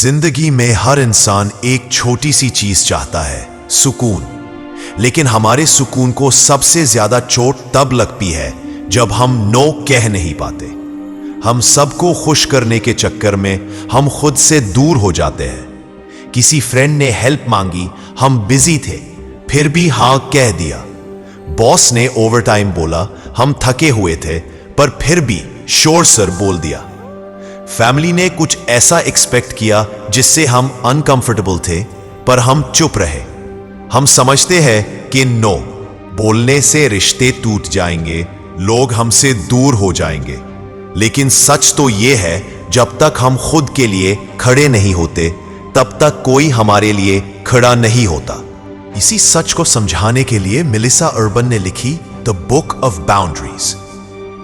जिंदगी में हर इंसान एक छोटी सी चीज चाहता है, सुकून। लेकिन हमारे सुकून को सबसे ज्यादा चोट तब लगती है जब हम नो कह नहीं पाते। हम सबको खुश करने के चक्कर में हम खुद से दूर हो जाते हैं। किसी फ्रेंड ने हेल्प मांगी, हम बिजी थे, फिर भी हां कह दिया। बॉस ने ओवरटाइम बोला, हम थके हुए थे, पर फिर भी शोर सर बोल दिया। फैमिली ने कुछ ऐसा एक्सपेक्ट किया जिससे हम अनकंफर्टेबल थे, पर हम चुप रहे। हम समझते हैं कि नो बोलने से रिश्ते टूट जाएंगे, लोग हमसे दूर हो जाएंगे। लेकिन सच तो यह है, जब तक हम खुद के लिए खड़े नहीं होते, तब तक कोई हमारे लिए खड़ा नहीं होता। इसी सच को समझाने के लिए मेलिसा अर्बन ने लिखी द बुक ऑफ बाउंड्रीज।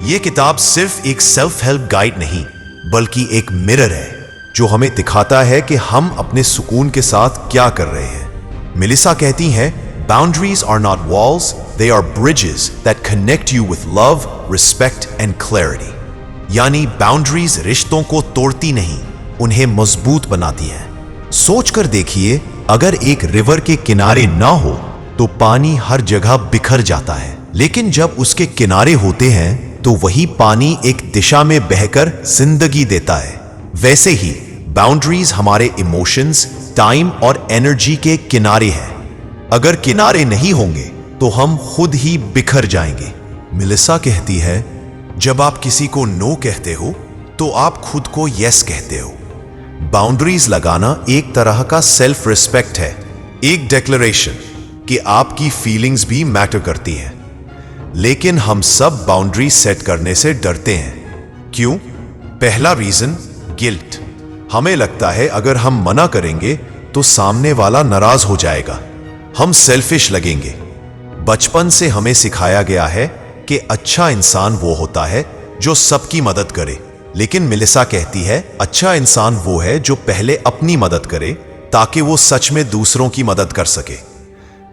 यह किताब सिर्फ एक सेल्फ हेल्प गाइड नहीं, बल्कि एक मिरर है जो हमें दिखाता है कि हम अपने सुकून के साथ क्या कर रहे हैं। मेलिसा कहती हैं, boundaries are not walls, they are bridges that connect you with love, respect and clarity. यानी बाउंड्रीज रिश्तों को तोड़ती नहीं, उन्हें मजबूत बनाती हैं। सोच कर देखिए, अगर एक रिवर के किनारे ना हो तो पानी हर जगह बिखर जाता है, लेकिन जब उसके किनारे होते हैं तो वही पानी एक दिशा में बहकर जिंदगी देता है। वैसे ही बाउंड्रीज हमारे इमोशंस, टाइम और एनर्जी के किनारे हैं। अगर किनारे नहीं होंगे तो हम खुद ही बिखर जाएंगे। मेलिसा कहती है, जब आप किसी को नो कहते हो तो आप खुद को यस कहते हो। बाउंड्रीज लगाना एक तरह का सेल्फ रिस्पेक्ट है, एक डिक्लेरेशन कि आपकी फीलिंग्स भी मैटर करती हैं। लेकिन हम सब बाउंड्री सेट करने से डरते हैं। क्यों? पहला रीजन, गिल्ट। हमें लगता है अगर हम मना करेंगे तो सामने वाला नाराज हो जाएगा, हम सेल्फिश लगेंगे। बचपन से हमें सिखाया गया है कि अच्छा इंसान वो होता है जो सबकी मदद करे। लेकिन मेलिसा कहती है, अच्छा इंसान वो है जो पहले अपनी मदद करे ताकि वो सच में दूसरों की मदद कर सके।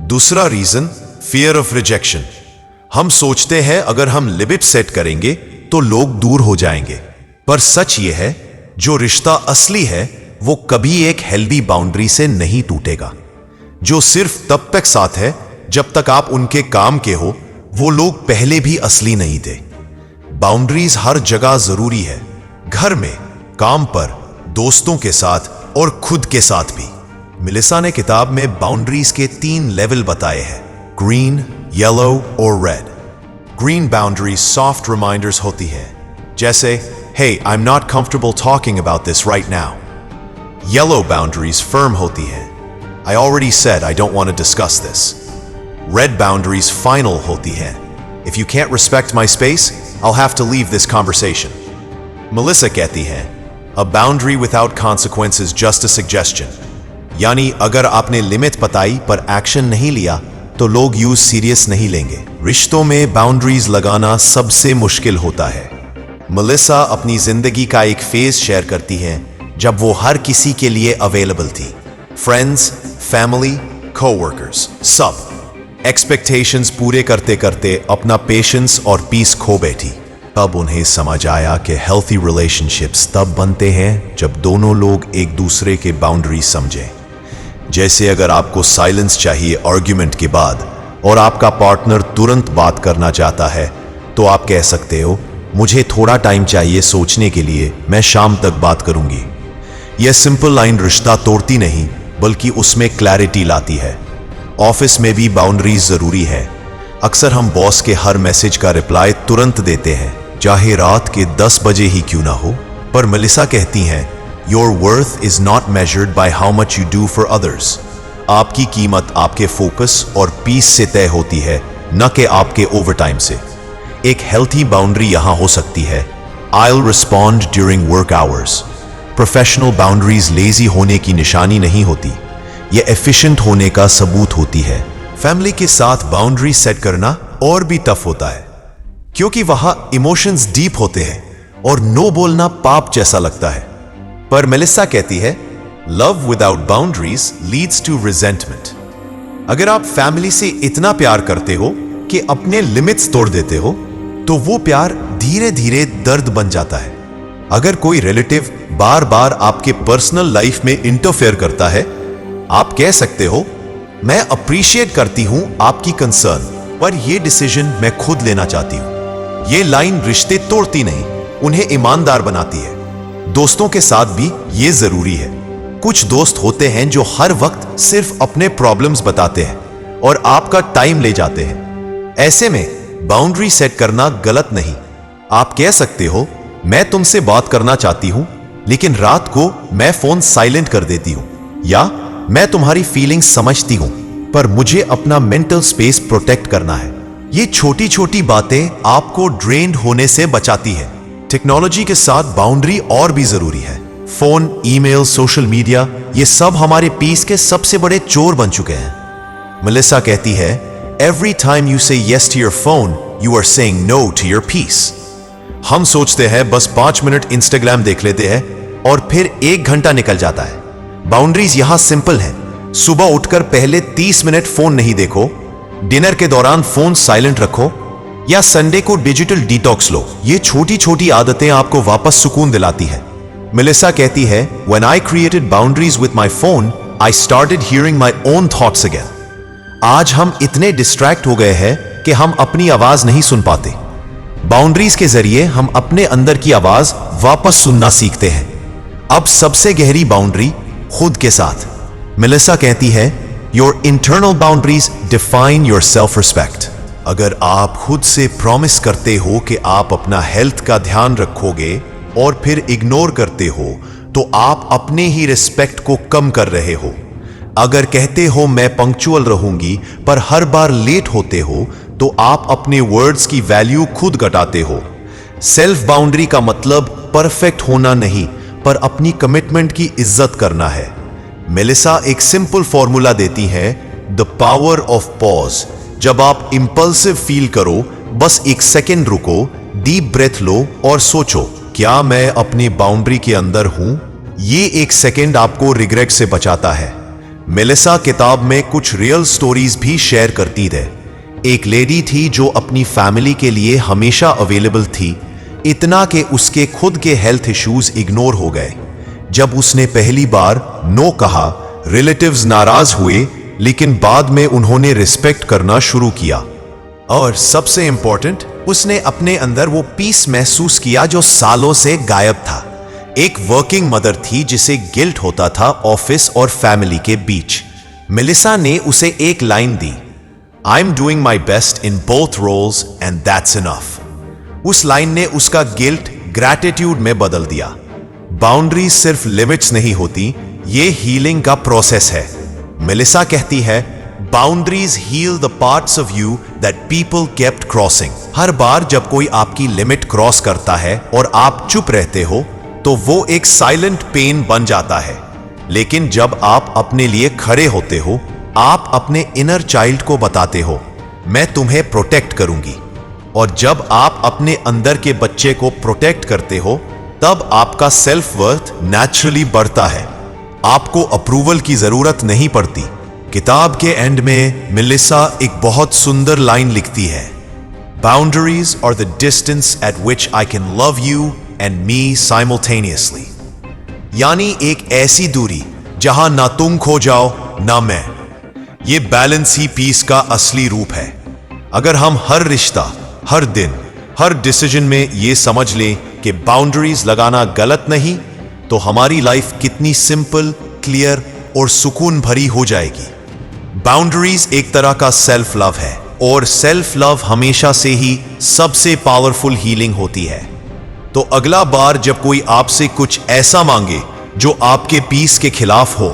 दूसरा रीजन, फियर ऑफ रिजेक्शन। हम सोचते हैं अगर हम लिमिट सेट करेंगे तो लोग दूर हो जाएंगे, पर सच ये है, जो रिश्ता असली है वो कभी एक हेल्दी बाउंड्री से नहीं टूटेगा। जो सिर्फ तब तक साथ है जब तक आप उनके काम के हो, वो लोग पहले भी असली नहीं थे। बाउंड्रीज हर जगह जरूरी है, घर में, काम पर, दोस्तों के साथ और खुद के साथ भी। मेलिसा ने किताब में बाउंड्रीज के 3 लेवल बताए हैं, ग्रीन, येलो और red. Green boundaries soft reminders होती है, जैसे hey I am not comfortable talking about this right now. Yellow boundaries firm होती है, I already said I don't want to discuss this. Red boundaries final होती है, if you can't respect my space I will have to leave this conversation. Melissa कहती है, a boundary without consequences just a suggestion. यानी अगर आपने limit बताई पर action नहीं लिया तो लोग यूज सीरियस नहीं लेंगे। रिश्तों में बाउंड्रीज लगाना सबसे मुश्किल होता है। मेलिसा अपनी जिंदगी का एक फेज शेयर करती है जब वो हर किसी के लिए अवेलेबल थी, फ्रेंड्स, फैमिली, कोवर्कर्स, सब। एक्सपेक्टेशंस पूरे करते करते अपना पेशेंस और पीस खो बैठी। तब उन्हें समझ आया कि हेल्थी रिलेशनशिप्स तब बनते हैं जब दोनों लोग एक दूसरे के बाउंड्री समझें। जैसे अगर आपको साइलेंस चाहिए आर्ग्यूमेंट के बाद और आपका पार्टनर तुरंत बात करना चाहता है, तो आप कह सकते हो, मुझे थोड़ा टाइम चाहिए सोचने के लिए, मैं शाम तक बात करूंगी। यह सिंपल लाइन रिश्ता तोड़ती नहीं, बल्कि उसमें क्लैरिटी लाती है। ऑफिस में भी बाउंड्रीज जरूरी है। अक्सर हम बॉस के हर मैसेज का रिप्लाई तुरंत देते हैं, चाहे रात के 10 बजे ही क्यों ना हो। पर मेलिसा कहती हैं, Your worth is not measured by how much you do for others. आपकी कीमत आपके फोकस और पीस से तय होती है, न कि आपके ओवरटाइम से। एक हेल्थी बाउंड्री यहां हो सकती है, I'll respond during work hours. Professional boundaries lazy होने की निशानी नहीं होती, यह एफिशिएंट होने का सबूत होती है। फैमिली के साथ बाउंड्री सेट करना और भी टफ होता है, क्योंकि वहां इमोशंस डीप होते हैं और नो बोलना पाप जैसा लगता है। पर मेलिसा कहती है, love without boundaries leads to resentment. अगर आप फैमिली से इतना प्यार करते हो कि अपने लिमिट्स तोड़ देते हो, तो वो प्यार धीरे धीरे दर्द बन जाता है। अगर कोई रिलेटिव बार बार आपके पर्सनल लाइफ में इंटरफेयर करता है, आप कह सकते हो, मैं अप्रिशिएट करती हूं आपकी कंसर्न, पर यह डिसीजन मैं खुद लेना चाहती हूं। यह लाइन रिश्ते तोड़ती नहीं, उन्हें ईमानदार बनाती है। दोस्तों के साथ भी यह जरूरी है। कुछ दोस्त होते हैं जो हर वक्त सिर्फ अपने प्रॉब्लम्स बताते हैं और आपका टाइम ले जाते हैं। ऐसे में बाउंड्री सेट करना गलत नहीं। आप कह सकते हो, मैं तुमसे बात करना चाहती हूं, लेकिन रात को मैं फोन साइलेंट कर देती हूं, या मैं तुम्हारी फीलिंग्स समझती हूं, पर मुझे अपना मेंटल स्पेस प्रोटेक्ट करना है। ये छोटी छोटी बातें आपको ड्रेन्ड होने से बचाती है। टेक्नोलॉजी के साथ बाउंड्री और भी जरूरी है। फोन, ईमेल, सोशल मीडिया, ये सब हमारे पीस के सबसे बड़े चोर बन चुके हैं। मेलिसा कहती है, every time you say yes to your phone, you are saying no to your peace. हम सोचते हैं बस 5 मिनट इंस्टाग्राम देख लेते हैं और फिर 1 घंटा निकल जाता है। बाउंड्रीज यहां सिंपल है। सुबह उठकर पहले 30 मिनट फोन नहीं देखो, डिनर के दौरान फोन साइलेंट रखो, या संडे को डिजिटल डिटॉक्स लो। ये छोटी छोटी आदतें आपको वापस सुकून दिलाती है। मेलिसा कहती है, When I created boundaries with my phone, I started hearing my own thoughts again. आज हम इतने डिस्ट्रैक्ट हो गए हैं कि हम अपनी आवाज नहीं सुन पाते। बाउंड्रीज के जरिए हम अपने अंदर की आवाज वापस सुनना सीखते हैं। अब सबसे गहरी बाउंड्री खुद के साथ। मेलिसा कहती है, Your internal boundaries define your self-respect. अगर आप खुद से प्रॉमिस करते हो कि आप अपना हेल्थ का ध्यान रखोगे और फिर इग्नोर करते हो, तो आप अपने ही रिस्पेक्ट को कम कर रहे हो। अगर कहते हो मैं पंक्चुअल रहूंगी पर हर बार लेट होते हो, तो आप अपने वर्ड्स की वैल्यू खुद घटाते हो। सेल्फ बाउंड्री का मतलब परफेक्ट होना नहीं, पर अपनी कमिटमेंट की इज्जत करना है। मेलिसा एक सिंपल फॉर्मूला देती है, द पावर ऑफ पॉज। जब आप इंपल्सिव फील करो, बस 1 सेकेंड रुको, डीप ब्रेथ लो और सोचो, क्या मैं अपनी बाउंड्री के अंदर हूं? ये 1 सेकेंड आपको रिग्रेट से बचाता है। मेलिसा किताब में कुछ रियल स्टोरीज भी शेयर करती है। एक लेडी थी जो अपनी फैमिली के लिए हमेशा अवेलेबल थी, इतना कि उसके खुद के हेल्थ इश्यूज इग्नोर हो गए। जब उसने पहली बार नो कहा, रिलेटिव्स नाराज हुए, लेकिन बाद में उन्होंने रिस्पेक्ट करना शुरू किया। और सबसे इंपॉर्टेंट, उसने अपने अंदर वो पीस महसूस किया जो सालों से गायब था। एक वर्किंग मदर थी जिसे गिल्ट होता था ऑफिस और फैमिली के बीच। मेलिसा ने उसे एक लाइन दी, I am doing my best in both roles and that's enough. उस लाइन ने उसका गिल्ट ग्रैटिट्यूड में बदल दिया। बाउंड्रीज सिर्फ लिमिट्स नहीं होती, ये हीलिंग का प्रोसेस है। मेलिसा कहती है, boundaries heal the parts of you that people kept crossing. हर बार जब कोई आपकी लिमिट क्रॉस करता है और आप चुप रहते हो, तो वो एक साइलेंट पेन बन जाता है। लेकिन जब आप अपने लिए खड़े होते हो, आप अपने इनर चाइल्ड को बताते हो, मैं तुम्हें प्रोटेक्ट करूंगी। और जब आप अपने अंदर के बच्चे को प्रोटेक्ट करते हो, तब आपका सेल्फ वर्थ नेचुरली बढ़ता है। आपको अप्रूवल की जरूरत नहीं पड़ती। किताब के एंड में मेलिसा एक बहुत सुंदर लाइन लिखती है, boundaries are the distance at which I can love you and me simultaneously. यानी एक ऐसी दूरी जहां ना तुम खो जाओ ना मैं। ये बैलेंस ही पीस का असली रूप है। अगर हम हर रिश्ता, हर दिन, हर डिसीजन में ये समझ लें कि बाउंड्रीज लगाना गलत नहीं, तो हमारी लाइफ कितनी सिंपल, क्लियर और सुकून भरी हो जाएगी। बाउंड्रीज एक तरह का सेल्फ लव है, और सेल्फ लव हमेशा से ही सबसे पावरफुल हीलिंग होती है। तो अगला बार जब कोई आपसे कुछ ऐसा मांगे जो आपके पीस के खिलाफ हो,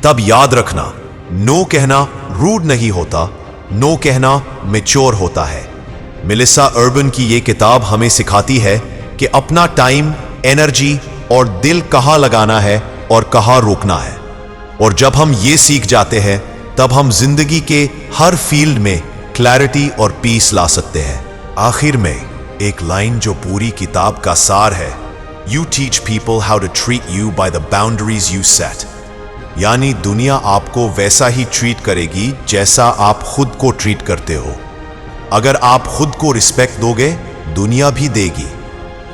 तब याद रखना, नो कहना रूड नहीं होता, नो कहना मैच्योर होता है। मेलिसा अर्बन की ये किताब हमें सिखाती है कि अपना टाइम, एनर्जी और दिल कहाँ लगाना है और कहाँ रोकना है। और जब हम ये सीख जाते हैं, तब हम जिंदगी के हर फील्ड में क्लैरिटी और पीस ला सकते हैं। आखिर में एक लाइन जो पूरी किताब का सार है, you teach people how to treat you by the boundaries you set. यानी दुनिया आपको वैसा ही ट्रीट करेगी जैसा आप खुद को ट्रीट करते हो। अगर आप खुद को रिस्पेक्ट दोगे, दुनिया भी देगी।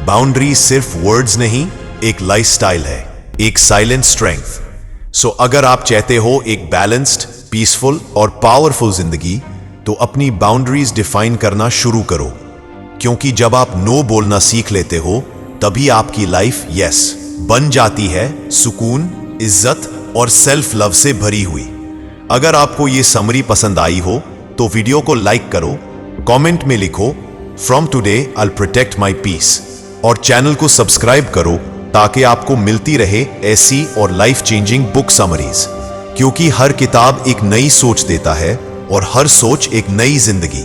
बाउंड्री सिर्फ वर्ड्स नहीं, एक लाइफस्टाइल है, एक साइलेंट स्ट्रेंथ। सो अगर आप चाहते हो एक बैलेंस्ड, पीसफुल और पावरफुल जिंदगी, तो अपनी बाउंड्रीज डिफाइन करना शुरू करो, क्योंकि जब आप नो बोलना सीख लेते हो, तभी आपकी लाइफ यस बन जाती है, सुकून, इज्जत और सेल्फ लव से भरी हुई। अगर आपको ये समरी पसंद आई हो तो वीडियो को लाइक करो, कमेंट में लिखो from today I will protect my peace, और चैनल को सब्सक्राइब करो ताकि आपको मिलती रहे ऐसी और लाइफ चेंजिंग बुक समरीज, क्योंकि हर किताब एक नई सोच देता है और हर सोच एक नई जिंदगी।